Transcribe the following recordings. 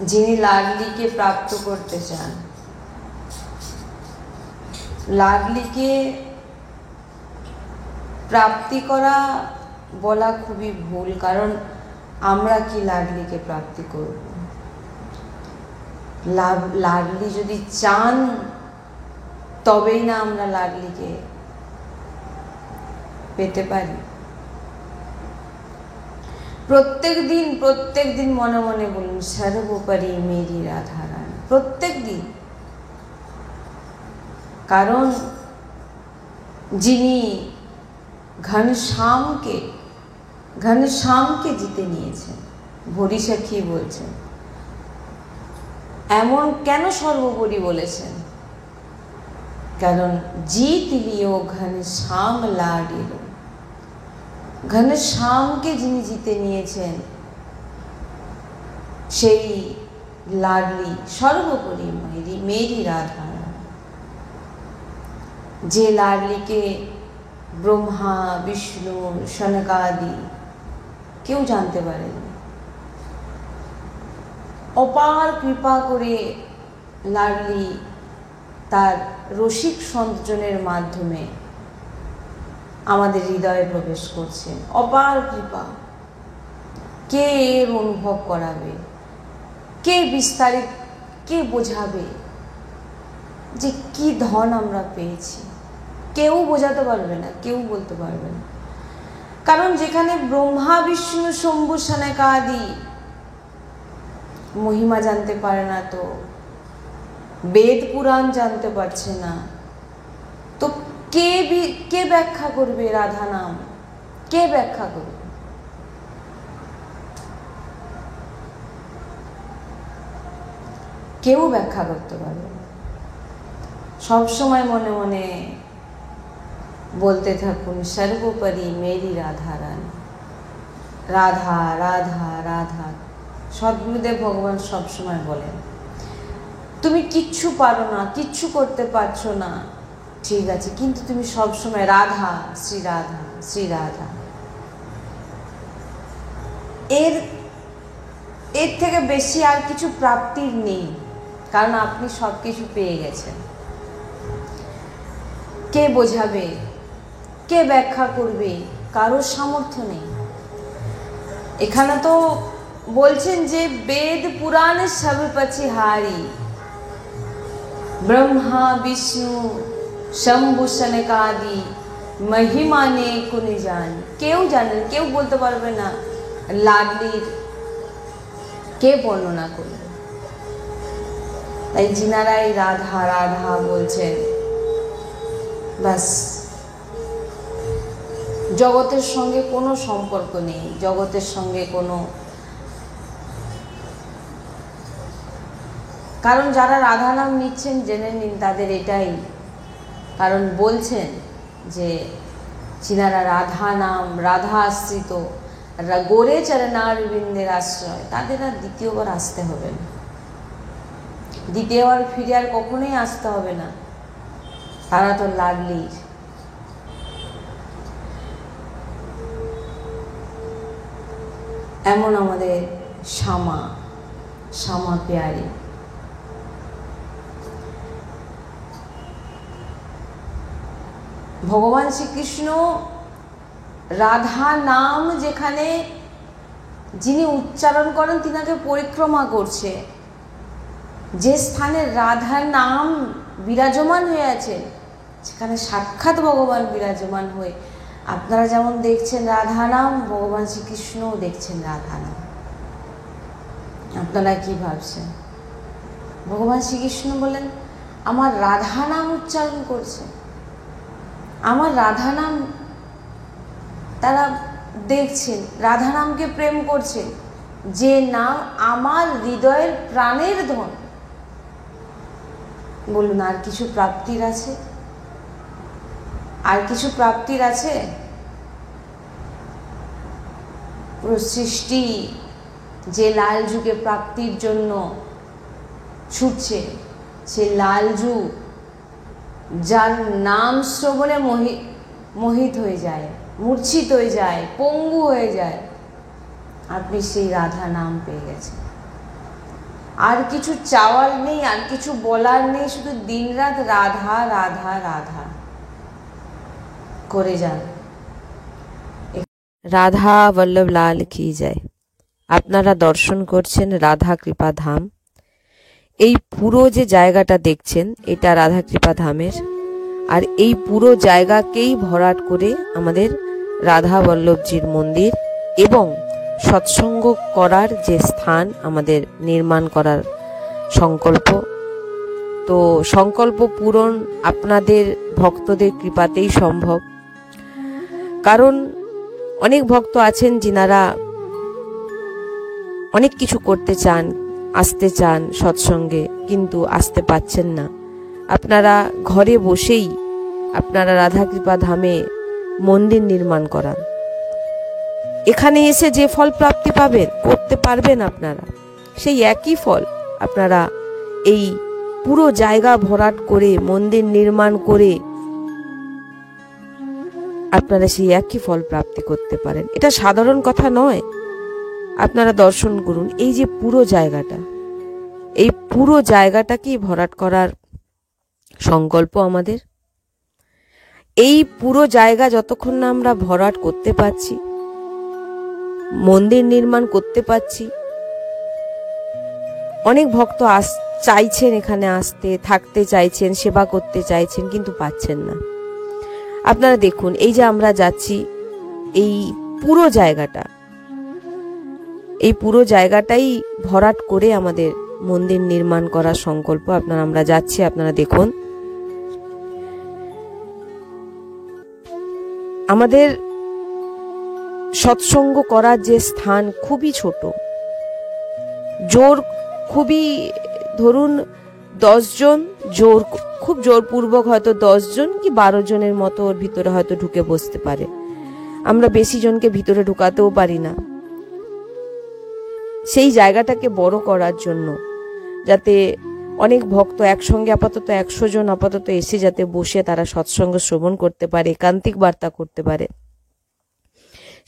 যিনি লাডলিকে প্রাপ্ত করতে চান, লাডলিকে প্রাপ্তি করা বলা খুবই ভুল, কারণ আমরা কি লাডলিকে প্রাপ্তি করব? লাডলি যদি চান তবেই না আমরা লাডলিকে পেতে পারি। প্রত্যেক দিন মনে মনে বলুন, সর্বোপরি মেরি রাধা রানী, প্রত্যেক দিন। কারণ যিনি ঘনশ্যামকে জিতে নিয়েছেন, ভরি সখী বলছেন। এমন কেন সর্বোপরি বলেছেন? কারণ জিত লিও ঘনশ্যাম লাডিল, ঘনশ্যামকে যিনি জিতে নিয়েছেন সেই লাডলি সর্বোপরি মেরি রাধা। যে লাডলিকে ব্রহ্মা, বিষ্ণু, সনকাদি কেউ জানতে পারেনি, অপার কৃপা করে লাডলি তার রসিক সঞ্জনের মাধ্যমে আমাদের হৃদয়ে প্রবেশ করছেন। অপার কৃপা। কে এর অনুভব করাবে? কে বিস্তারিত, কে বোঝাবে যে কি ধন আমরা পেয়েছি? কেউ বোঝাতে পারবে না, কেউ বলতে পারবে না। কারণ যেখানে ব্রহ্মা, বিষ্ণু, শম্ভু, সনকাদি মহিমা জানতে পারে না, তো বেদ পুরাণ জানতে পারছে না, তো কে ব্যাখ্যা করবে রাধা নাম? কে ব্যাখ্যা করবে? কেউ ব্যাখ্যা করতে পারবে না। সবসময় মনে মনে বলতে থাকুন, সর্বোপরি মেরি রাধা রানী। রাধা রাধা রাধা। সদ্গুরুদেব ভগবান সবসময় বলেন, তুমি কিচ্ছু পারো না, কিচ্ছু করতে পারছো না, ঠিক আছে, কিন্তু তুমি সবসময় রাধা, শ্রী রাধা, শ্রী রাধা। এর থেকে বেশি আর কিছু প্রাপ্তির নেই, কারণ আপনি সব কিছু পেয়ে গেছেন। কে বোঝাবে? কে ব্যাখ্যা করবে? কারোর সামর্থ্য নেই। এখানে তো বলছেন যে বেদ পুরাণ সব পছিহারি, ব্রহ্মা, বিষ্ণু, শম্ভু, সনকাদি মহিমা নে কোনে জান। কেউ জানেন, কেউ বলতে পারবে না লাডলির কে বর্ণনা করবে। তাই যিনারাই রাধা রাধা বলছেন, ব্যাস জগতের সঙ্গে কোনো সম্পর্ক নেই, জগতের সঙ্গে কোনো, কারণ যারা রাধা নাম নিচ্ছেন জেনে নিন তাদের এটাই কারণ, বলছেন যে যিনারা রাধা নাম, রাধা আশ্রিত, গোরে চরণারবিন্দের আশ্রয়, তাদের আর দ্বিতীয়বার আসতে হবে না, দ্বিতীয়বার ফিরে আর কখনোই আসতে হবে না। তারা তো লাডলির। এমন আমাদের শ্যামা পেয়ারি। ভগবান শ্রীকৃষ্ণ রাধা নাম যেখানে যিনি উচ্চারণ করেন তিনাকে পরিক্রমা করছে, যে স্থানে রাধার নাম বিরাজমান হয়ে আছে সেখানে সাক্ষাৎ ভগবান বিরাজমান হয়ে, আপনারা যেমন দেখছেন রাধা নাম, ভগবান শ্রীকৃষ্ণও দেখছেন রাধা নাম। আপনারা কি ভাবছেন? ভগবান শ্রীকৃষ্ণ বলেন আমার রাধা নাম উচ্চারণ করছে, আমার রাধা নাম তারা দেখছেন, রাধা নামকে প্রেম করছেন, যে নাম আমার হৃদয়ের প্রাণের ধন। বলুন, আর কিছু প্রাপ্তির আছে? আর কিছু প্রাপ্তির আছে? পুরো সৃষ্টি যে লাল যুগে প্রাপ্তির জন্য ছুটছে, সে লাল যুগ যার নাম শ্রবণে মোহিত হয়ে যায়, মূর্ছিত হয়ে যায়, পঙ্গু হয়ে যায়, আপনি সেই রাধা নাম পেয়ে গেছেন। আর কিছু চাওয়ার নেই, আর কিছু বলার নেই, শুধু দিনরাত রাধা রাধা রাধা করে যান। রাধা বল্লভ লাল কি যায়। আপনারা দর্শন করছেন রাধা কৃপা ধাম। এই পুরো যে জায়গাটা দেখছেন এটা রাধা কৃপা ধামের, আর এই পুরো জায়গাকেই ভরাট করে আমাদের রাধা বল্লভজির মন্দির এবং সৎসঙ্গ করার যে স্থান আমাদের নির্মাণ করার সংকল্প। তো সংকল্প পূরণ আপনাদের ভক্তদের কৃপাতেই সম্ভব। কারণ অনেক ভক্ত আছেন যিনারা অনেক কিছু করতে চান, আসতে চান সৎসঙ্গে, কিন্তু আসতে পাচ্ছেন না। আপনারা ঘরে বসেই আপনারা রাধা কৃপা ধামে মন্দির নির্মাণ করান। এখানে এসে যে ফল প্রাপ্তি পাবেন, করতে পারবেন আপনারা, সেই একই ফল আপনারা এই পুরো জায়গা ভরাট করে মন্দির নির্মাণ করে আপনারা সেই একই ফল প্রাপ্তি করতে পারেন। এটা সাধারণ কথা নয়। আপনারা দর্শন করুন এই যে পুরো জায়গাটা, এই পুরো জায়গাটাকেই ভরাট করার সংকল্প আমাদের। এই পুরো জায়গা যতক্ষণ না আমরা ভরাট করতে পারছি, মন্দির নির্মাণ করতে পারছি, অনেক ভক্ত চাইছেন এখানে আসতে, থাকতে চাইছেন, সেবা করতে চাইছেন, কিন্তু পাচ্ছেন না। আপনারা দেখুন এই যে আমরা যাচ্ছি, এই পুরো জায়গাটা, এই পুরো জায়গাটাই ভরাট করে আমাদের মন্দির নির্মাণ করার সংকল্প। আমরা যাচ্ছি, আপনারা দেখুন। আমাদের সৎসঙ্গ করার যে স্থান খুবই ছোট, জোর খুবই, ধরুন 10 জন, জোর খুব জোরপূর্বক হয়তো 10 জন কি 12 জনের মতো ওর ভিতরে হয়তো ঢুকে বসতে পারে। আমরা বেশি জনকে ভিতরে ঢুকাতেও পারি না। সেই জায়গাটাকে বড় করার জন্য, যাতে অনেক ভক্ত একসঙ্গে আপাতত 100 জন আপাতত এসে যাতে বসে তারা সৎসঙ্গ শ্রবণ করতে পারে, একান্তিক বার্তা করতে পারে,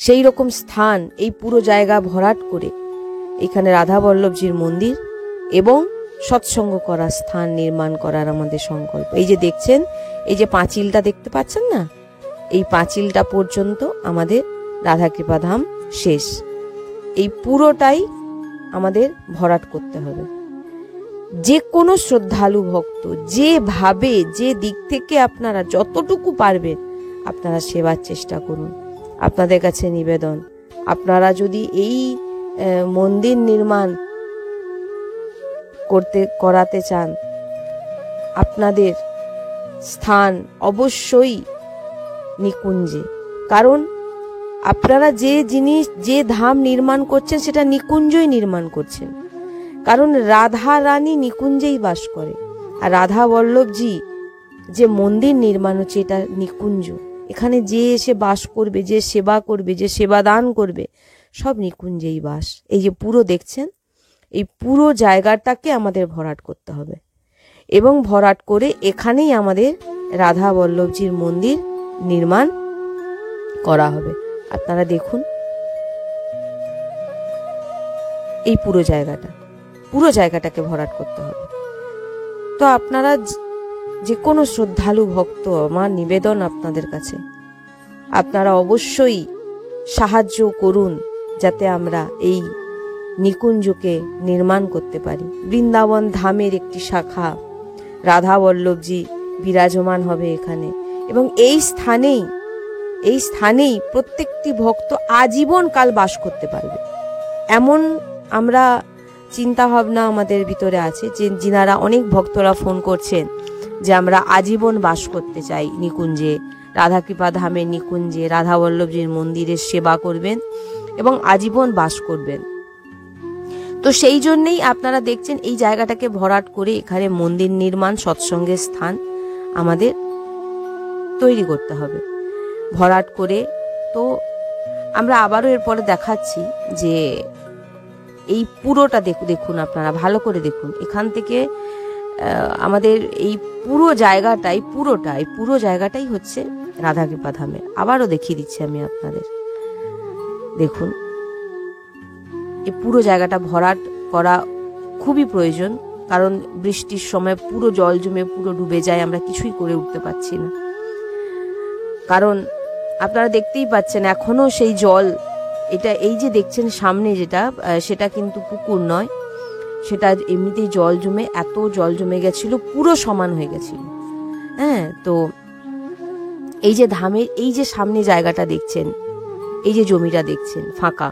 সেই রকম স্থান এই পুরো জায়গা ভরাট করে এখানে রাধা বল্লভজির মন্দির এবং সৎসঙ্গ করার স্থান নির্মাণ করার আমাদের সংকল্প। এই যে দেখছেন, এই যে পাঁচিলটা দেখতে পাচ্ছেন না, এই পাঁচিলটা পর্যন্ত আমাদের রাধা কৃপা ধাম শেষ। এই পুরোটাই আমাদের ভরাট করতে হবে। যে কোনো শ্রদ্ধালু ভক্ত যেভাবে, যে দিক থেকে আপনারা যতটুকু পারবেন আপনারা সেবার চেষ্টা করুন। আপনাদের কাছে নিবেদন, আপনারা যদি এই মন্দির নির্মাণ করাতে চান, আপনাদের স্থান অবশ্যই নিকুঞ্জে। কারণ আপনারা যে জিনিস, যে ধাম নির্মাণ করছেন সেটা নিকুঞ্জই নির্মাণ করছেন। কারণ রাধা রানী নিকুঞ্জেই বাস করে, আর রাধা বল্লভজি যে মন্দির নির্মাণ হচ্ছে এটা নিকুঞ্জ। এখানে যে এসে বাস করবে, যে সেবা করবে, যে সেবা দান করবে, সব নিকুঞ্জেই বাস। এই যে পুরো দেখছেন, এই পুরো জায়গাটাকে আমাদের ভরাট করতে হবে এবং ভরাট করে এখানেই আমাদের রাধা বল্লভজির মন্দির নির্মাণ করা হবে। আপনারা দেখুন এই পুরো জায়গাটাকে ভরাট করতে হবে। তো আপনারা যে কোনো শ্রদ্ধালু ভক্ত, আমার নিবেদন আপনাদের কাছে, আপনারা অবশ্যই সাহায্য করুন যাতে আমরা এই নিকুঞ্জকে নির্মাণ করতে পারি। বৃন্দাবন ধামের একটি শাখা রাধা বল্লভজি বিরাজমান হবে এখানে, এবং এই স্থানেই প্রত্যেকটি ভক্ত আজীবন কাল বাস করতে পারবে। এমন আমরা চিন্তা ভাবনা আমাদের ভিতরে আছে, যে যিনারা অনেক ভক্তরা ফোন করছেন যে আমরা আজীবন বাস করতে চাই নিকুঞ্জে, রাধা কৃপা ধামের নিকুঞ্জে রাধা বল্লভজির মন্দিরের সেবা করবেন এবং আজীবন বাস করবেন। তো সেই জন্যেই আপনারা দেখছেন এই জায়গাটাকে ভরাট করে এখানে মন্দির নির্মাণ, সৎসঙ্গের স্থান আমাদের তৈরি করতে হবে ভরাট করে। তো আমরা আবারও এরপরে দেখাচ্ছি যে এই পুরোটা দেখুন, আপনারা ভালো করে দেখুন। এখান থেকে আমাদের এই পুরো জায়গাটাই হচ্ছে রাধা কৃপা ধামে। আবারও দেখিয়ে দিচ্ছি আমি আপনাদের, দেখুন এই পুরো জায়গাটা ভরাট খুবই প্রয়োজন, কারণ বৃষ্টির সময় পুরো জল জমে পুরো ডুবে যায়, আমরা কিছুই করে উঠতে পারছি না। কারণ আপনারা দেখতেই পাচ্ছেন এখনো সেই জল, এটা এই যে দেখছেন সামনে যেটা, সেটা কিন্তু পুকুর নয়, সেটা এমনিতেই জল জমে, এত জল জমে গেছিল, পুরো সমান হয়ে গেছিল। হ্যাঁ, তো এই যে ধামের এই যে সামনে জায়গাটা দেখছেন, এই যে জমিটা দেখছেন ফাঁকা,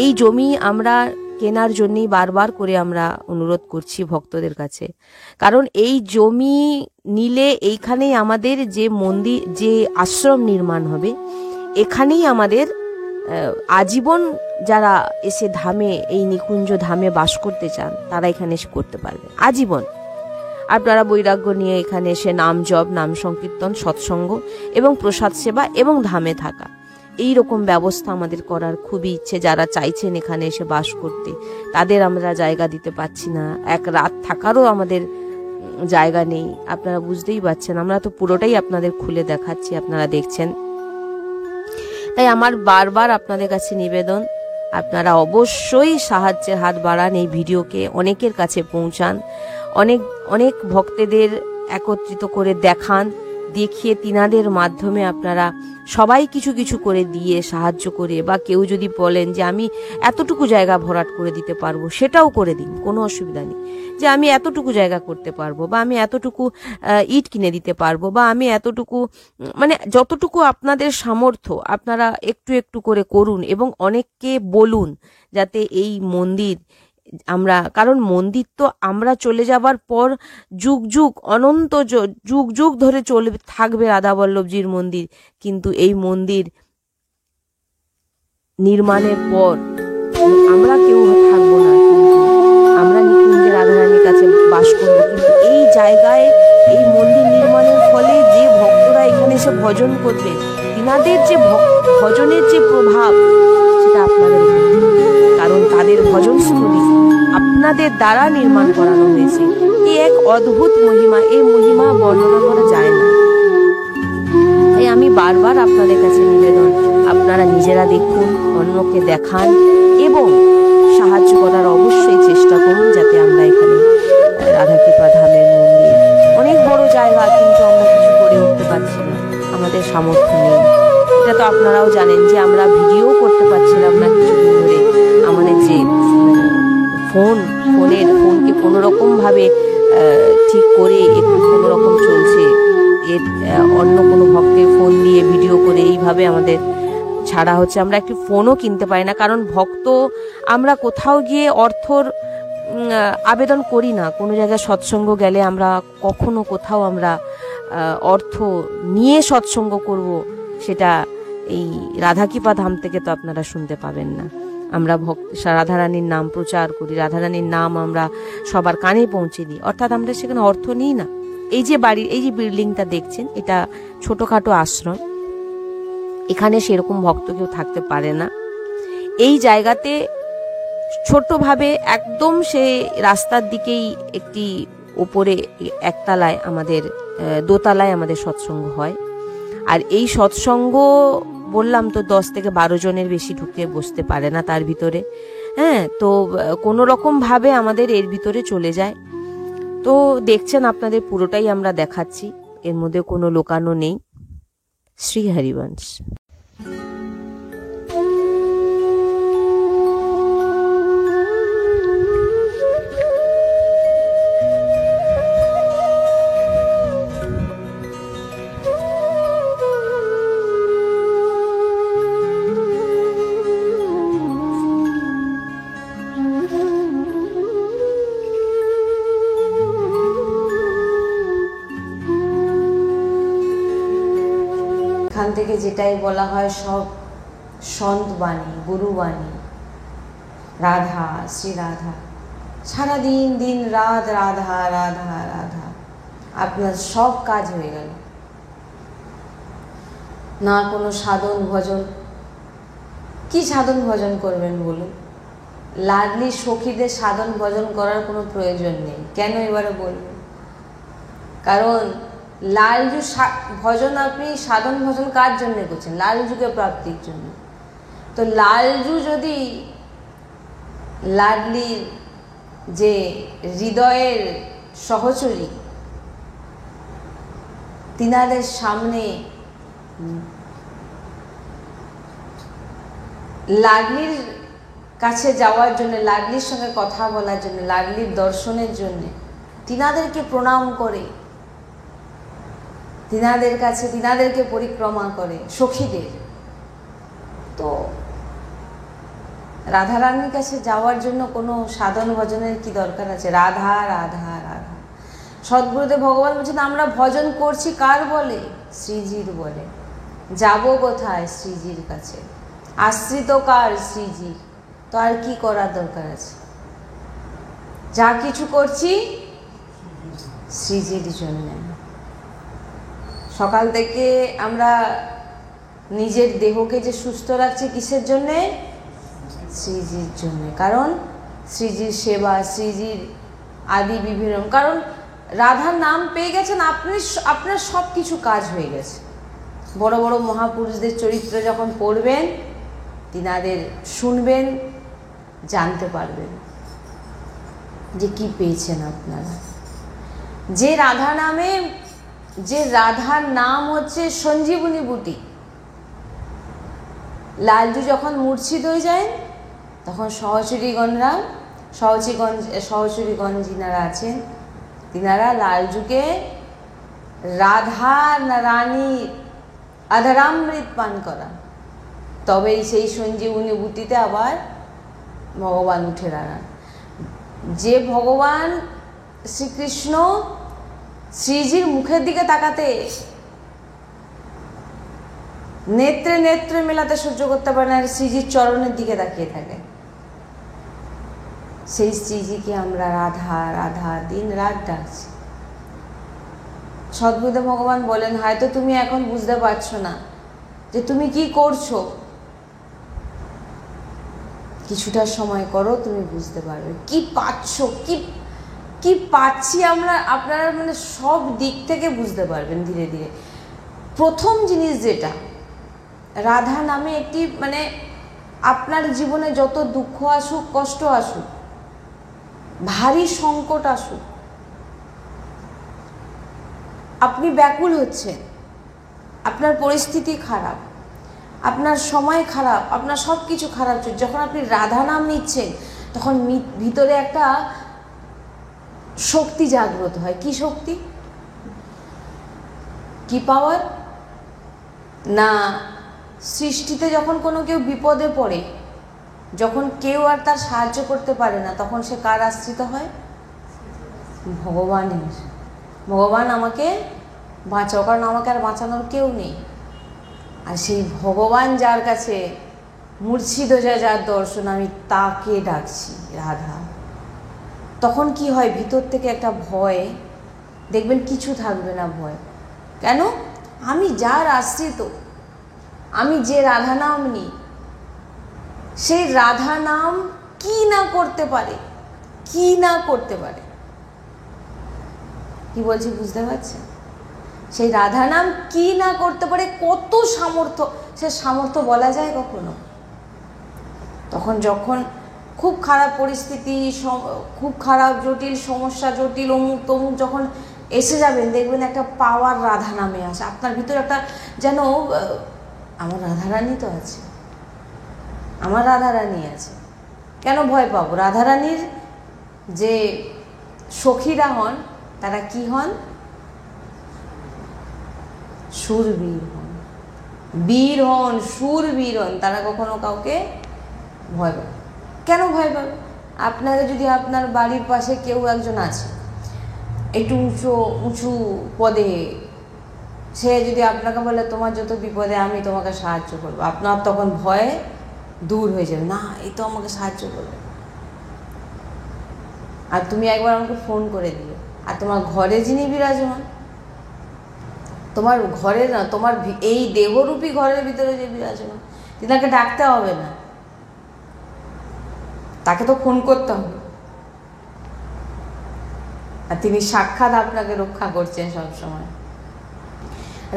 এই জমি আমরা কেনার জন্যই বারবার করে আমরা অনুরোধ করছি ভক্তদের কাছে। কারণ এই জমি নিলে এইখানেই আমাদের যে মন্দির, যে আশ্রম নির্মাণ হবে, এখানেই আমাদের আজীবন যারা এসে ধামে, এই নিকুঞ্জ ধামে বাস করতে চান, তারা এখানে এসে করতে পারবে আজীবন। আপনারা বৈরাগ্য নিয়ে এখানে এসে নাম জপ, নাম সংকীর্তন, সৎসঙ্গ এবং প্রসাদ সেবা এবং ধামে থাকা, এই রকম ব্যবস্থা আমাদের করার খুবই ইচ্ছে। যারা চাইছেন এখানে এসে বাস করতে, তাদের আমরা জায়গা দিতে পারছি না, এক রাত থাকারও আমাদের জায়গা নেই। আপনারা বুঝতেই পারছেন, আমরা তো পুরোটাই আপনাদের খুলে দেখাচ্ছি, আপনারা দেখছেন। তাই আমার বারবার আপনাদের কাছে নিবেদন, আপনারা অবশ্যই সাহায্যের হাত বাড়ান, এই ভিডিওকে অনেকের কাছে পৌঁছান, অনেক অনেক ভক্তদের একত্রিত করে দেখান, দেখিয়ে তিনাদের মাধ্যমে আপনারা সবাই কিছু কিছু করে দিয়ে সাহায্য করে, বা কেউ যদি বলেন যে আমি এতটুকু জায়গা ভরাট করে দিতে পারবো, সেটাও করে দিন, কোনো অসুবিধা নেই। যে আমি এতটুকু জায়গা করতে পারবো, বা আমি এতটুকু ইট কিনে দিতে পারবো, বা আমি এতটুকু, মানে যতটুকু আপনাদের সামর্থ্য আপনারা একটু একটু করে করুন, এবং অনেককে বলুন যাতে এই মন্দির আমরা, কারণ মন্দির তো আমরা চলে যাবার পর যুগ যুগ, অনন্ত যুগ যুগ ধরে চলবে, থাকবে রাধাবল্লভজির মন্দির। কিন্তু এই মন্দির নির্মাণের পর আমরা কেউ থাকবো না, কিন্তু আমরা নিকুঞ্জে রাধারানীর কাছে বাস করবো। কিন্তু এই জায়গায় এই মন্দির নির্মাণের ফলে যে ভক্তরা এখানে এসে ভজন করবে, তিনাদের যে ভজনের যে প্রভাব, সেটা আপনাদের উপর, কারণ তাদের ভজনস্থলী আপনাদের দ্বারা নির্মাণ করানো হয়েছে। এই এক অদ্ভুত মহিমা, এই মহিমা বর্ণনা করা যায় না। তাই আমি বারবার আপনাদের কাছে নিবেদন, আপনারা নিজেরা দেখুন, অন্যকে দেখান এবং সাহায্য করার অবশ্যই চেষ্টা করুন, যাতে আমরা এখানে রাধাকৃপা ধামের মন্দির, অনেক বড় জায়গা, কিন্তু আমরা কিছু করে উঠতে পারছি না, আমাদের সামর্থ্য নেই। এটা তো আপনারাও জানেন যে আমরা ভিডিও করতে পারছিলাম না কিছুদিন ধরে। আমাদের যে ফোনকে কোনো রকম ভাবে ঠিক করে একটু কোনো রকম চলছে, এর অন্য কোনো ভক্তের ফোন দিয়ে ভিডিও করে এইভাবে আমাদের ছাড়া হচ্ছে। আমরা একটি ফোনও কিনতে পারি না, কারণ ভক্ত, আমরা কোথাও গিয়ে অর্থর আবেদন করি না। কোনো জায়গায় সৎসঙ্গ গেলে আমরা কখনো কোথাও আমরা অর্থ নিয়ে সৎসঙ্গ করব, সেটা এই রাধাকৃপা ধাম থেকে তো আপনারা শুনতে পাবেন না। আমরা রাধারানীর নাম প্রচার করি, রাধারানীর নাম আমরা সবার কানে পৌঁছে দিই, অর্থাৎ আমরা সেখানে অর্থ নিই না। এই যে বাড়ির এই যে বিল্ডিংটা দেখছেন, এটা ছোটখাটো আশ্রম, এখানে সেরকম ভক্ত কেউ থাকতে পারে না। এই জায়গাতে ছোটভাবে একদম সে রাস্তার দিকেই একটি উপরে একতলায় আমাদের, দোতলায় আমাদের সৎসঙ্গ হয়। আর এই সৎসঙ্গ বললাম তো 10 থেকে 12 জনের বেশি ঢুকে বসতে পারে না তার ভিতরে। হ্যাঁ, তো কোনো রকম ভাবে আমাদের এর ভিতরে চলে যায়। তো দেখছেন, আপনাদের পুরোটাই আমরা দেখাচ্ছি, এর মধ্যে কোনো লোকানো নেই। শ্রী হরিবংশ। এখান থেকে যেটাই বলা হয় সব সন্ত বাণী, গুরু বাণী, রাধা, শ্রী রাধা, সারাদিন দিন রাত রাধা রাধা রাধা, আপনার সব কাজ হয়ে গেল। না কোনো সাধন ভজন, কি সাধন ভজন করবেন বলুন? লাডলি সখীদের সাধন ভজন করার কোনো প্রয়োজন নেই। কেন এবারে বলবেন? কারণ লালজু ভজন আপনি সাধন ভজন কার জন্য করছেন? লালজুকে প্রাপ্তির জন্য। তো লালজু যদি লাডলির যে হৃদয়ের সহচরী, তিনাদের সামনে লাডলির কাছে যাওয়ার জন্য, লাডলির সঙ্গে কথা বলার জন্য, লাডলির দর্শনের জন্য তিনাদেরকে প্রণাম করে, তিনাদের কাছে, তিনাদেরকে পরিক্রমা করে সখীদের। তো রাধারানীর কাছে যাওয়ার জন্য কোনো সাধন ভজনের কি দরকার আছে? রাধা রাধা রাধা। সদ্গুরুদেব ভগবান বলছেন আমরা ভজন করছি কার বলে? শ্রীজির বলে। যাব কোথায়? শ্রীজির কাছে। আশ্রিত কার? শ্রীজির। তো আর কি করার দরকার আছে? যা কিছু করছি শ্রীজির জন্য। সকাল থেকে আমরা নিজের দেহকে যে সুস্থ রাখছি কিসের জন্যে? শ্রীজির জন্যে। কারণ শ্রীজির সেবা, শ্রীজির আদি বিভিন্ন, কারণ রাধার নাম পেয়ে গেছেন আপনি, আপনার সব কিছু কাজ হয়ে গেছে। বড় বড় মহাপুরুষদের চরিত্র যখন পড়বেন, তিনাদের শুনবেন, জানতে পারবেন যে কি পেয়েছেন আপনারা। যে রাধা নামে, যে রাধার নাম হচ্ছে সঞ্জীবনী বুটি। লালজু যখন মূর্ছিত হয়ে যায়, তখন সহচরীগণ যিনারা আছেন, তিনারা লালজুকে রাধা রানীর আধারামৃত পান করান। তবেই সেই সঞ্জীবনী বুটিতে আবার ভগবান উঠে দাঁড়ান। যে ভগবান শ্রীকৃষ্ণ শ্রীজির মুখের দিকে তাকাতে, নেত্রে নেত্রে মেলাতে সহ্য করতে পারে না, শ্রীজির চরণের দিকে তাকিয়ে থাকে, সেই শ্রীজিকে আমরা রাধা রাধা দিন রাত ডাকছি। সদ্গুরুদেব ভগবান বলেন, হয়তো তুমি এখন বুঝতে পারছো না যে তুমি কি করছো, কিছুটা সময় করো, তুমি বুঝতে পারবে কি পাচ্ছ, কি পাচ্ছি আমরা। আপনারা মানে সব দিক থেকে বুঝতে পারবেন ধীরে ধীরে। প্রথম জিনিস যেটা, রাধা নামে একটি মানে আপনার জীবনে যত দুঃখ আসুক, কষ্ট আসুক, ভারী সংকট আসুক, আপনি ব্যাকুল হচ্ছেন, আপনার পরিস্থিতি খারাপ, আপনার সময় খারাপ, আপনার সব কিছু খারাপ চলছে, যখন আপনি রাধা নাম নিচ্ছেন, তখন ভিতরে একটা শক্তি জাগ্রত হয়। কি শক্তি? কি পাওয়ার? না, সৃষ্টিতে যখন কোনো কেউ বিপদে পড়ে, যখন কেউ আর তার সাহায্য করতে পারে না, তখন সে কার আশ্রিত হয়? ভগবানের। ভগবান আমাকে বাঁচাও, কারণ আমাকে আর বাঁচানোর কেউ নেই। আর সেই ভগবান যার কাছে মূর্ছিত যায়, যার দর্শন, আমি তাকে ডাকছি রাধা। তখন কি হয়? ভিতর থেকে একটা ভয়, দেখবেন কিছু থাকবে না ভয়। কেন? আমি যার আশ্রিত, আমি যে রাধা নাম নিই, সেই রাধা নাম কি না করতে পারে, কি না করতে পারে। কি বলছি বুঝতে পারছেন? সেই রাধা নাম কি না করতে পারে, কত সামর্থ্য। সে সামর্থ্য বলা যায় কখনো? তখন যখন খুব খারাপ পরিস্থিতি, খুব খারাপ জটিল সমস্যা, জটিল অমুক তমুক যখন এসে যাবেন, দেখবেন একটা পাওয়ার রাধা নামে আসে আপনার ভিতরে, একটা যেন আমার রাধারানী তো আছে, আমার রাধারানী আছে, কেন ভয় পাবো? রাধারানীর যে সখীরা হন, তারা কি হন? শূরবীর হন, বীর হন, শূরবীর হন। তারা কখনো কাউকে ভয় পাবে। কেন ভয় পাবে? আপনারা যদি, আপনার বাড়ির পাশে কেউ একজন আছে একটু উঁচু পদে, সে যদি আপনাকে বলে তোমার যত বিপদে আমি তোমাকে সাহায্য করবো, আপনার তখন ভয়ে দূর হয়ে যাবে, না এই তো আমাকে সাহায্য করবে। আর তুমি একবার আমাকে ফোন করে দিও, আর তোমার ঘরে যিনি বিরাজমান, তোমার ঘরে না, তোমার এই দেহরূপী ঘরের ভিতরে যে বিরাজমান, তিনাকে ডাকতে হবে না, তাকে তো ফোন করতে হবে, আর তিনি সাক্ষাৎ আপনাকে রক্ষা করছেন সবসময়।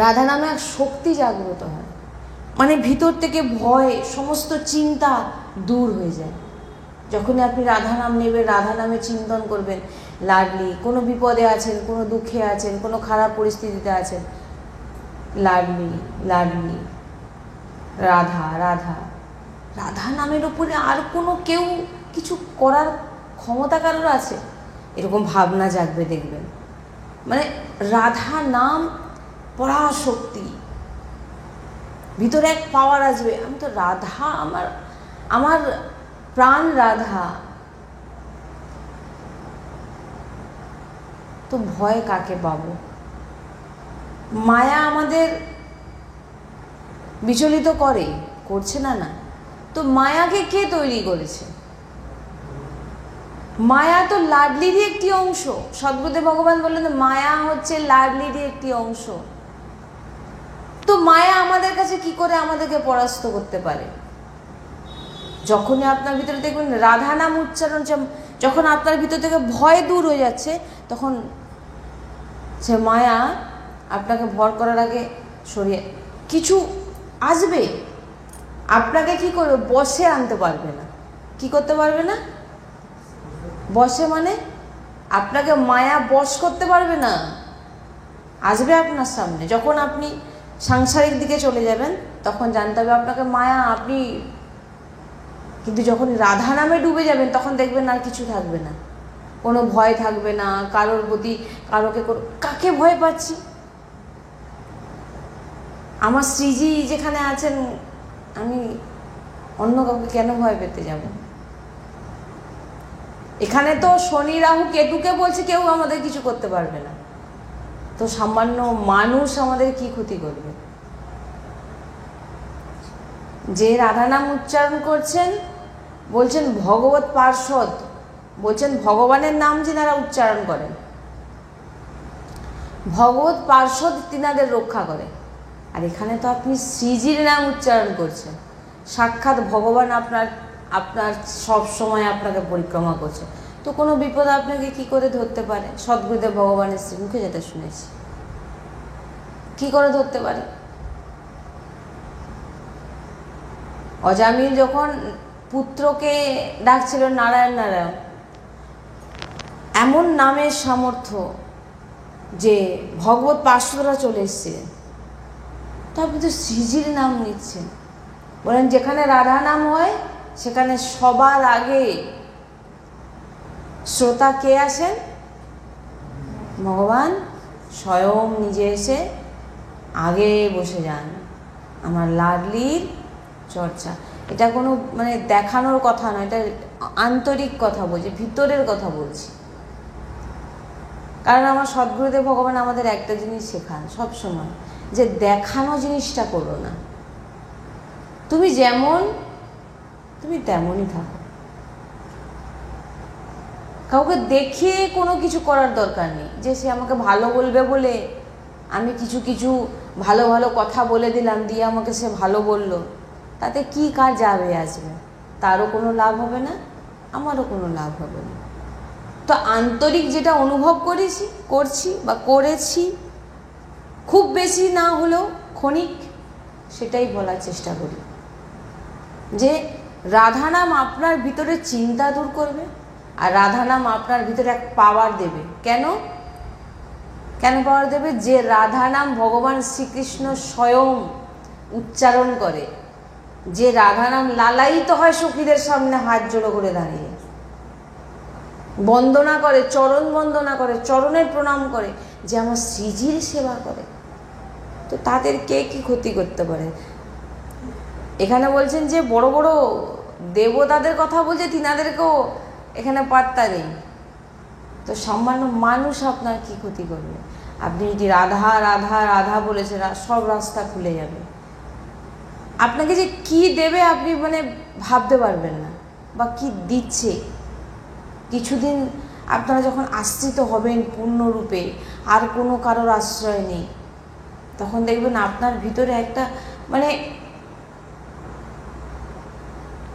রাধা নামে এক শক্তি জাগ্রত হয়, মানে ভিতর থেকে ভয়, সমস্ত চিন্তা দূর হয়ে যায়। যখনই আপনি রাধা নাম নেবেন, রাধা নামে চিন্তন করবেন, লাডলি, কোনো বিপদে আছেন, কোনো দুঃখে আছেন, কোনো খারাপ পরিস্থিতিতে আছেন, লাডলি লাডলি, রাধা রাধা। রাধা নামের উপরে আর কোনো কেউ কিছু করার ক্ষমতা কারোর আছে? এরকম ভাবনা জাগবে, দেখবেন। মানে রাধা নাম পরাশক্তি, ভিতরে এক পাওয়ার আসবে, আমি তো রাধা, আমার প্রাণ রাধা। তো ভয় কাকে পাবো? মায়া আমাদের বিচলিত করছে না? না। তো মায়াকে কে তৈরি করেছে? মায়া তো লাডলিরই একটি অংশ। সদ্গুরুদেব ভগবান বললেন মায়া হচ্ছে লাডলিরই একটি অংশ। তো মায়া আমাদের কাছে কি করে আমাদেরকে পরাস্ত করতে পারে? যখনই আপনার ভিতরে দেখবেন রাধা নাম উচ্চারণ, যখন আপনার ভিতর থেকে ভয় দূর হয়ে যাচ্ছে, তখন সে মায়া আপনাকে ভর করার আগে সরিয়ে কিছু আসবে, আপনাকে কি করবে? বশে আনতে পারবে না। কি করতে পারবে না? বশে মানে আপনাকে মায়া বশ করতে পারবে না। আসবে আপনার সামনে, যখন আপনি সাংসারিক দিকে চলে যাবেন তখন জানতে হবে আপনাকে মায়া, আপনি কিন্তু যখন রাধা নামে ডুবে যাবেন তখন দেখবেন আর কিছু থাকবে না, কোনো ভয় থাকবে না কারোর প্রতি, কাকে ভয় পাচ্ছি? আমার শ্রীজি যেখানে আছেন, আমি অন্য কাউকে কেন ভয় পেতে যাব? এখানে তো শনি রাহু কেতুকে বলছে কেউ আমাদের কিছু করতে পারবে না, তো সামান্য মানুষ আমাদের কি ক্ষতি করবে? যে রাধা নাম উচ্চারণ করছেন, বলছেন ভগবত পার্ষদ, বলছেন ভগবানের নাম যিনারা উচ্চারণ করেন, ভগবত পার্ষদ তিনাদের রক্ষা করে। আর এখানে তো আপনি শ্রীজির নাম উচ্চারণ করছেন, সাক্ষাৎ ভগবান আপনার সব সময় আপনাকে পরিক্রমা করছে, তো কোনো বিপদ আপনাকে কি করে ধরতে পারে? সদ্গুরুদেব ভগবানের শ্রীমুখে যেটা শুনেছি, কি করে ধরতে পারে? অজামিল যখন পুত্রকে ডাকছিল নারায়ণ নারায়ণ, এমন নামের সামর্থ্য যে ভগবত পার্শ্বরা চলে এসেছিলেন, তো আপনি তো শ্রীজির নাম নিচ্ছেন। বলেন যেখানে রাধা নাম হয় সেখানে সবার আগে শ্রোতা কে আসেন? ভগবান স্বয়ং নিজে এসে আগে বসে যান, আমার লাডলির চর্চা। এটা কোনো মানে দেখানোর কথা নয়, এটা আন্তরিক কথা বলছি, ভিতরের কথা বলছি। কারণ আমার সদ্গুরুদেব ভগবান আমাদের একটা জিনিস শেখান সব সময়, যে দেখানো জিনিসটা করো না, তুমি যেমন তুমি তেমনই থাকো। কাউকে দেখিয়ে কোনো কিছু করার দরকার নেই, যে সে আমাকে ভালো বলবে বলে আমি কিছু কিছু ভালো ভালো কথা বলে দিলাম, দিয়ে আমাকে সে ভালো বলল, তাতে কি কার যাবে আসবে? তারও কোনো লাভ হবে না, আমারও কোনো লাভ হবে না। তো আন্তরিক যেটা অনুভব করছি বা করেছি, খুব বেশি না হলেও ক্ষণিক, সেটাই বলার চেষ্টা করি, যে রাধা নাম আপনার ভিতরে চিন্তা দূর করবে, আর রাধা নাম আপনার ভিতরে এক পাওয়ার দেবে। কেন পাওয়ার দেবে? যে রাধা নাম ভগবান শ্রীকৃষ্ণ স্বয়ং উচ্চারণ করে, যে রাধা নাম লালায়িত হয় সখীদের সামনে হাত জোড়ো করে দাঁড়িয়ে বন্দনা করে, চরণ বন্দনা করে, চরণের প্রণাম করে, যে আমার শ্রীজির সেবা করে, তো তাদের কে কি ক্ষতি করতে পারে? এখানে বলছেন যে বড় বড় দেবতাদের কথা বলছে, তিনাদেরকেও এখানে পাত্তা নেই, তো সামান্য মানুষ আপনার কি ক্ষতি করবে? আপনি যদি রাধা রাধা রাধা বলেছেন, সব রাস্তা খুলে যাবে। আপনাকে যে কি দেবে আপনি মানে ভাবতে পারবেন না, বা কি দিচ্ছে। কিছুদিন আপনারা যখন আশ্রিত হবেন পূর্ণরূপে, আর কোনো কারোর আশ্রয় নেই, তখন দেখবেন আপনার ভিতরে একটা মানে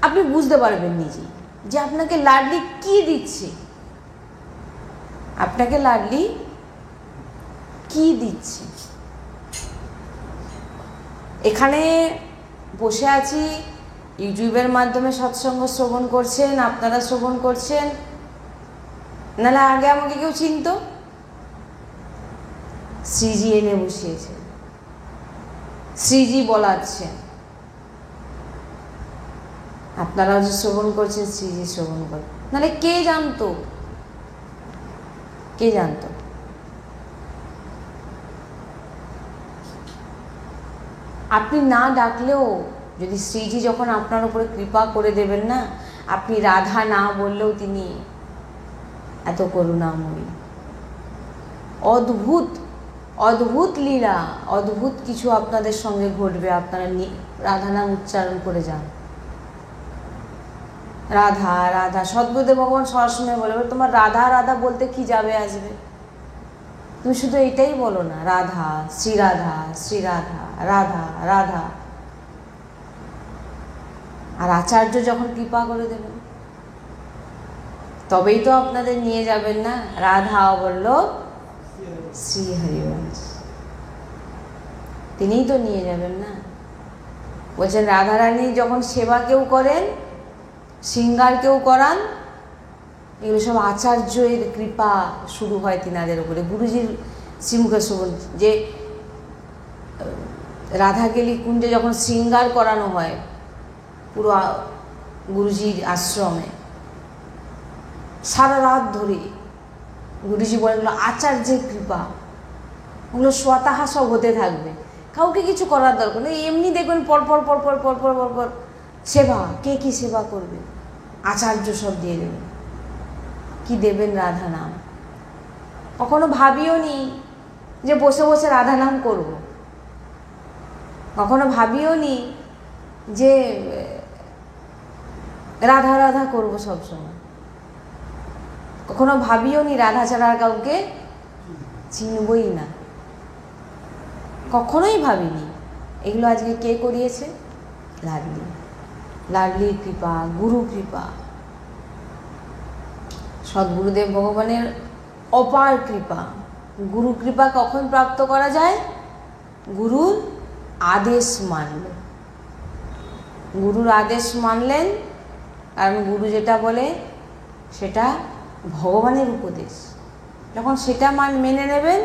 আপনি বুঝতে পারবেন নিজেই যে আপনাকে লাডলি কি দিচ্ছে, আপনাকে লাডলি কি দিচ্ছে। এখানে বসে আছি, ইউটিউবের মাধ্যমে সৎসঙ্গ শ্রবণ করছেন, আপনারা শ্রবণ করছেন, নাহলে আগে আমাকে কেউ চিনত? শ্রীজি এনে বসিয়েছেন, শ্রীজি বলাচ্ছেন, আপনারাও যে শ্রবণ করছেন শ্রীজি শ্রবণ করেন, নাহলে কে জানতো? কে জানতো? আপনি না ডাকলেও যদি শ্রীজি যখন আপনার উপরে কৃপা করে দেবেন না, আপনি রাধা না বললেও তিনি এত করুণাময়ী। অদ্ভুত অদ্ভুত লীলা, অদ্ভুত কিছু আপনাদের সঙ্গে ঘটবে। আপনারা রাধা নাম উচ্চারণ করে যান, রাধা রাধা। সদ্গুরুদেব ভগবান সবসময় বলে, তোমার রাধা রাধা বলতে কি যাবে আসবে? তুমি শুধু এটাই বলো না, রাধা শ্রীরাধা শ্রীরাধা রাধা রাধা। আর আচার্য যখন কৃপা করে দেবেন তবেই তো আপনাদের নিয়ে যাবেন না রাধা বল্লভ শ্রী হরিবংশ, তিনিই তো নিয়ে যাবেন না। বলছেন রাধারানী যখন সেবা কেউ করেন, শৃঙ্গার কেউ করান, এগুলো সব আচার্যের কৃপা শুরু হয় তিনাদের উপরে। গুরুজির শ্রীমুখে শ্রবণ যে রাধাকেলি কুঞ্জে যখন শৃঙ্গার করানো হয় পুরো গুরুজির আশ্রমে, সারা রাত ধরে গুরুজি বলেন এগুলো আচার্যের কৃপা, ওগুলো স্বতঃ সব হতে থাকবে, কাউকে কিছু করার দরকার নেই। এমনি দেখবেন পরপর পরপর পরপর পরপর সেবা, কে কি সেবা করবে, আচার্য সব দিয়ে দেবেন। কি দেবেন? রাধা নাম। কখনো ভাবিও নি যে বসে বসে রাধা নাম করব, কখনো ভাবিও নি যে রাধা রাধা করবো সবসময়, কখনো ভাবিও নি রাধা ছাড়া আর কাউকে চিনবই না, কখনোই ভাবিনি। এগুলো আজকে কে করিয়েছে? লাডলি, লাডলির কৃপা, গুরু কৃপা, সদ্গুরুদেব ভগবানের অপার কৃপা। গুরু কৃপা কখন প্রাপ্ত করা যায়? গুরুর আদেশ মানলে। গুরুর আদেশ মানলেন, কারণ গুরু যেটা বলে সেটা ভগবানের উপদেশ। যখন সেটা মেনে নেবেন,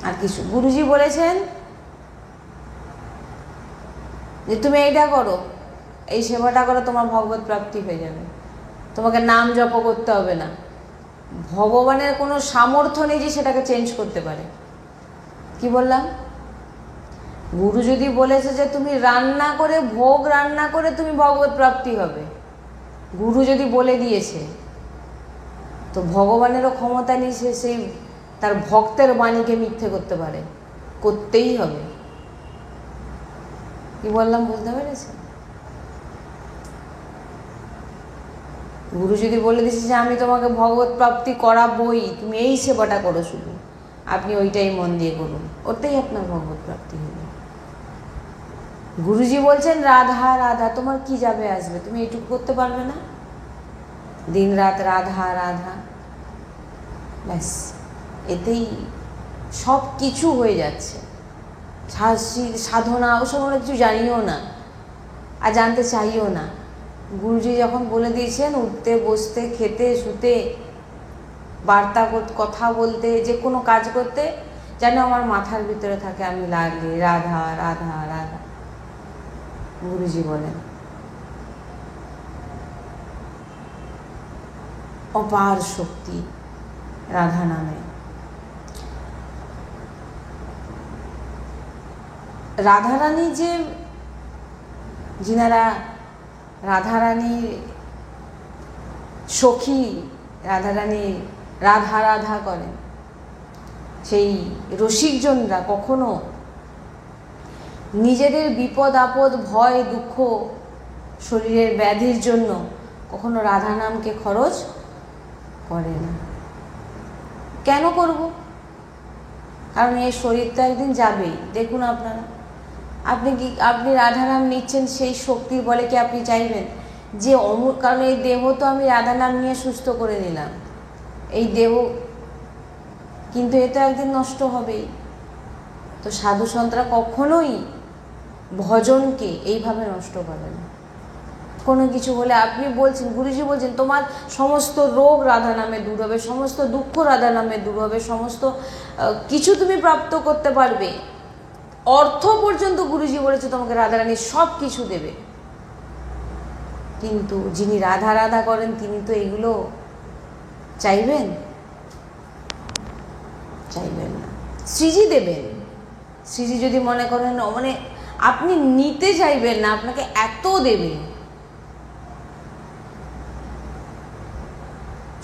আর কিছু গুরুজি বলেছেন যে তুমি এইটা করো, এই সেবাটা করো, তোমার ভগবত প্রাপ্তি হয়ে যাবে, তোমাকে নাম জপ করতে হবে না। ভগবানের কোনো সামর্থ্য নেই যে সেটাকে চেঞ্জ করতে পারে। কি বললাম? গুরু যদি বলেছে যে তুমি রান্না করে, ভোগ রান্না করে তুমি ভগবত প্রাপ্তি হবে, গুরু যদি বলে দিয়েছে, তো ভগবানেরও ক্ষমতা নেই সে সেই তার ভক্তের বাণীকে মিথ্যে করতে পারে, করতেই হবে। কি বললাম বুঝতে পেরেছে? গুরু যদি বলে দিয়েছে যে আমি তোমাকে ভগবত প্রাপ্তি করাবই, তুমি এই সেবাটা করো শুধু, আপনি ওইটাই মন দিয়ে করুন, ওটাই আপনার ভগবত প্রাপ্তি হবে। গুরুজি বলছেন রাধা রাধা, তোমার কি যাবে আসবে? তুমি এইটুকু করতে পারবে না? দিন রাত রাধা রাধা, ব্যাস এতেই সব কিছু হয়ে যাচ্ছে। সাধনা ওসব আমরা কিছু জানিও না আর জানতে চাইও না। গুরুজি যখন বলে দিয়েছেন উঠতে বসতে খেতে শুতে বার্তা কথা বলতে যে কোনো কাজ করতে, যেন আমার মাথার ভিতরে থাকে আমি লাগলে রাধা রাধা রাধা। গুরুজি বলেন অপার শক্তি রাধা নামে। রাধারানী যে যিনারা রাধারানীর সখী, রাধারানী রাধা রাধা করেন, সেই রসিকজনরা কখনো নিজেদের বিপদ আপদ ভয় দুঃখ শরীরের ব্যাধির জন্য কখনো রাধা নামকে খরচ করে না। কেন করব? কারণ এই শরীর তো একদিন যাবেই। দেখুন আপনারা, আপনি রাধা নাম নিচ্ছেন, সেই শক্তির বলে কি আপনি চাইবেন যে অমর, কারণ এই দেহ তো আমি রাধা নাম নিয়ে সুস্থ করে নিলাম, এই দেহ কিন্তু এ তো একদিন নষ্ট হবেই। তো সাধু সন্তরা কখনোই ভজনকে এইভাবে নষ্ট করে না। কোনো কিছু হলে আপনি বলছেন, গুরুজি বলছেন তোমার সমস্ত রোগ রাধা নামে দূর হবে, সমস্ত দুঃখ রাধা নামে দূর হবে, সমস্ত কিছু তুমি প্রাপ্ত করতে পারবে, অর্থ পর্যন্ত গুরুজি বলেছে তোমাকে রাধারানী সব কিছু দেবে। কিন্তু যিনি রাধা রাধা করেন তিনি তো এগুলো চাইবেন? চাইবেন না। শ্রীজি দেবেন। শ্রীজি যদি মনে করেন মানে আপনি নিতে চাইবেন না, আপনাকে এত দেবে।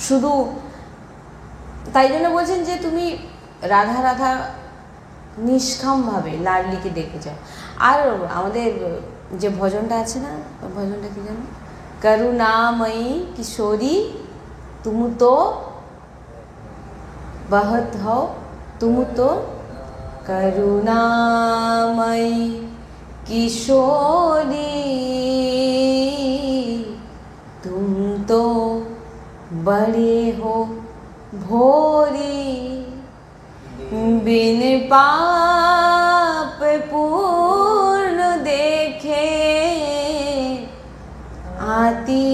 শুধু তাই জন্য বলছেন যে তুমি রাধা রাধা নিষ্কামভাবে লাডলিকে ডেকে যাও। আর আমাদের যে ভজনটা আছে না, ভজনটা কি জানো? করুণাময়ী কিশোরী তুম তো বহত হও, তুম তো করুণাময়ী কিশোরী तुम तो बड़े हो भोरी, बिन पाप पूर्ण देखे आती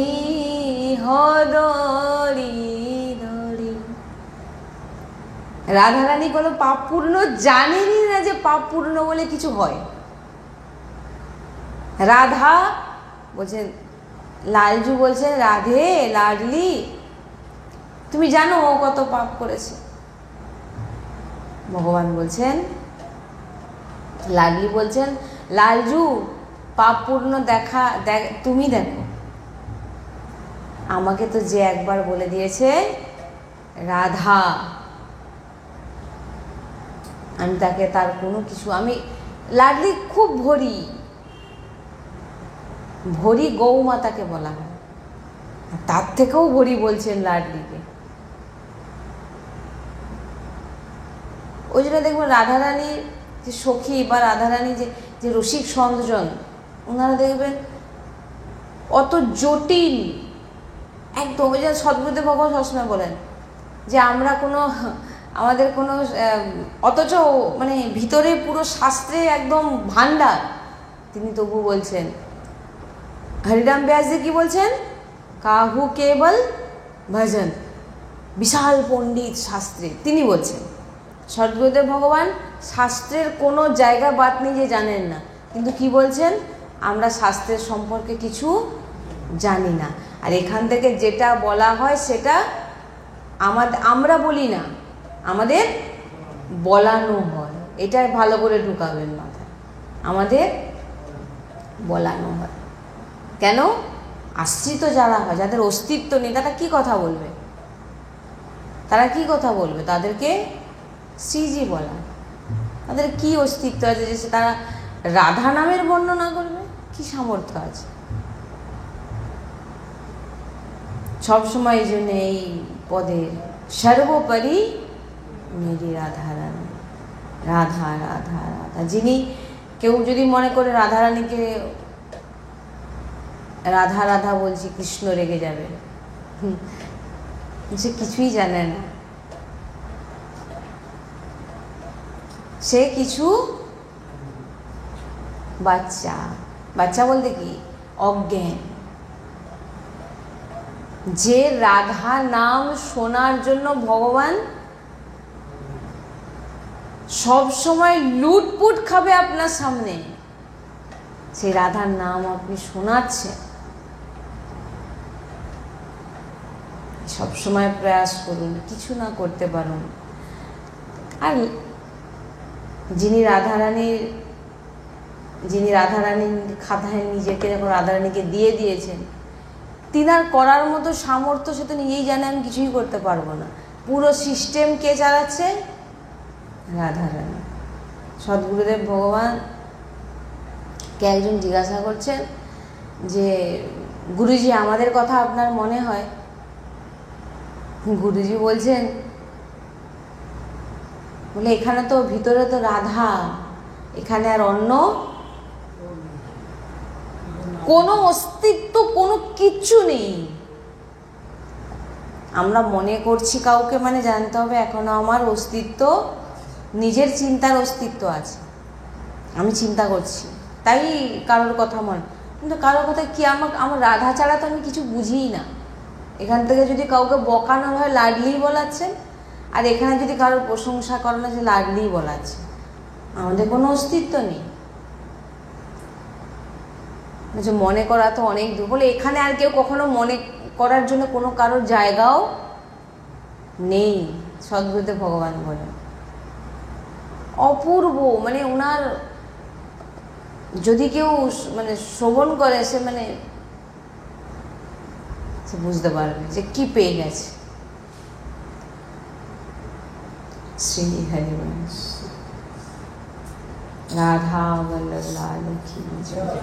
हो दौड़ी दौड़ी। রাধারানী কোনো পাপ পূর্ণ জানেনই না যে পাপ পূর্ণ বলে কিছু হয়। রাধা বলছেন, লালজু বলছেন রাধে লাডলি তুমি জানো ও কত পাপ করেছে? ভগবান বলছেন, লাডলি বলছেন লালজু পাপ পূর্ণ দেখা তুমি দেখো, আমাকে তো যে একবার বলে দিয়েছে রাধা, আমি তাকে তার কোনো কিছু, আমি লাডলি খুব ভরি, ভরি গৌমাতাকে বলা হয়, তার থেকেও ভরি বলছেন লাডলিকে। ওই জন্য দেখবেন রাধারানীর যে সখী বা রাধারানী যে রসিক সঞ্জন, ওনারা দেখবেন অত জটিল একদম। ওই জন্য সদ্গুরুদেব ভগবান সবসময় বলেন যে আমরা আমাদের কোনো অথচ মানে ভিতরে পুরো শাস্ত্রে একদম ভান্ডার, তিনি তবু বলছেন। হরিরাম ব্যাসজি কি বলছেন? কাহু কেবল ভজন, বিশাল পণ্ডিত শাস্ত্রে, তিনি বলছেন। সদ্গুরুদেব ভগবান শাস্ত্রের কোনো জায়গা বাদ নেই যে জানেন না, কিন্তু কি বলছেন? আমরা শাস্ত্রের সম্পর্কে কিছু জানি না, আর এখান থেকে যেটা বলা হয় সেটা আমরা বলি না, আমাদের বলানো হয়। এটাই ভালো করে ঢুকাবেন মাথায়, আমাদের বলানো হয়। কেন? আশ্রিত যারা হয়, যাদের অস্তিত্ব নেই, তারা কি কথা বলবে? তারা কি কথা বলবে? তাদেরকে শ্রীজি বলা। তাদের কি অস্তিত্ব আছে যে তারা রাধা নামের বর্ণনা করবে? কি সামর্থ্য আছে? সবসময় এই জন্য এই পদের সর্বোপরি মেরি রাধারানী, রাধা রাধা রাধা। যিনি, কেউ যদি মনে করে রাধারানীকে রাধা রাধা বলছি কৃষ্ণ রেগে যাবে, সে কিছুই জানে না, সে কিছু বাচ্চা। বাচ্চা বলতে কি? অজ্ঞান। যে রাধা নাম শোনার জন্য ভগবান সব সময় লুটপুট খাবে আপনার সামনে, সেই রাধার নাম আপনি শোনাচ্ছেন, সবসময় প্রয়াস করুন, কিছু না করতে পারুন। আর যিনি রাধারানীর খাতায় নিজেকে যখন রাধারানীকে দিয়ে দিয়েছেন, তিনার করার মতো সামর্থ্য সে তো নিজেই জানে আমি কিছুই করতে পারবো না। পুরো সিস্টেম কে চালাচ্ছে? রাধারানী। সদ্গুরুদেব ভগবান কে একজন জিজ্ঞাসা করছেন যে গুরুজি আমাদের কথা আপনার মনে হয়? গুরুজি বলছেন, বলে এখানে তো ভিতরে তো রাধা, এখানে আর অন্য কোনো অস্তিত্ব কোনো কিচ্ছু নেই। আমরা মনে করছি কাউকে, মানে জানতে হবে এখনো আমার অস্তিত্ব, নিজের চিন্তার অস্তিত্ব আছে, আমি চিন্তা করছি, তাই তাই কারোর কথা মনে, কিন্তু কারোর কথা কি, আমার রাধা ছাড়া তো আমি কিছু বুঝিই না। এখান থেকে যদি কাউকে বকানো হয় লাডলি বলাচ্ছেন, আর এখানে যদি কারোর প্রশংসা করানো হয় লাডলি বলাচ্ছে, আমাদের কোনো অস্তিত্ব নেই। মনে করা তো অনেক দূর, বলে এখানে আর কেউ কখনো মনে করার জন্য কোনো কারোর জায়গাও নেই, সদ্গুরুদেব ভগবান বলে। অপূর্ব, মানে ওনার যদি কেউ মানে শ্রবণ করে, সে মানে সে বুঝতে পারবে যে কি পেয়ে গেছে। শ্রী হরিবংশ, রাধা বল্লভ লাল কি জয়।